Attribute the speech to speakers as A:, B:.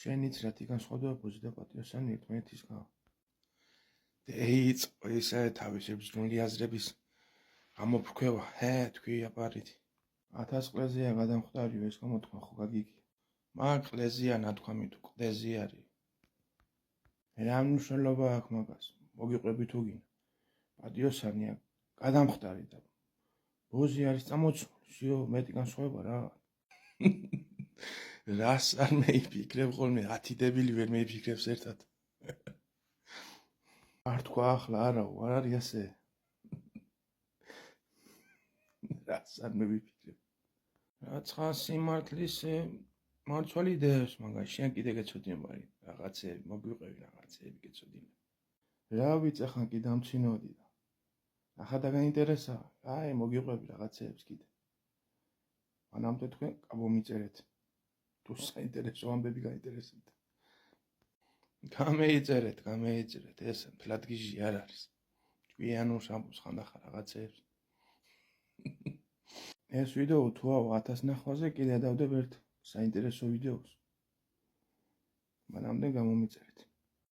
A: შენიც რა თქმა სხვადასხვაობოზე და პატიოსანი ერთმანეთის გა. დაიწყო ისე თავისი ბრძნული აზრების გამოფრქვევა, თქვი აპარიტი. 1000 ყლეზეა გადამხდარი ეს გამოთქვა ხო გაგიგია. მაგ ყლეზეა ნათქვამი თუ ყლეზი არის. რა მნიშვნელობა აქვს მაგას? მოგიყვები თუ გინდა. პატიოსანია გადამხდარი და ბოზი არის წამოწმული, შიო მეტი განსხვავება რა. რას არ მეიფიქრებ ხოლმე 10 დებილი ვერ მეიფიქრებს ერთად. არ თქვა ახლა არაო, არ არის ასე. რას არ მევიფიქრებ. რაცა სიმართლის მარცვალი დევს მაგას, შენ კიდე გეცოდინე მაგრამ რაღაცეები მოგვიყევი რაღაცეები გეცოდინე. რა ვიცი ახლა კი დამცინოდი და ახლა და გაინტერესა, აი მოგიყვები რაღაცეებს კიდე. მანამდე თქვენ კაბო მიწერეთ. თუ საინტერესო ამბები გაინტერესებთ. გამეიწერეთ, ეს მთლად გიჟი არ არის. ჭკვიანურს ამბობს ხანდახან რაღაცეებს. ეს ვიდეო თუა 1000 ნახვაზე კიდე დავდებ ერთ საინტერესო ვიდეოს. მანამდე გამომიწერეთ.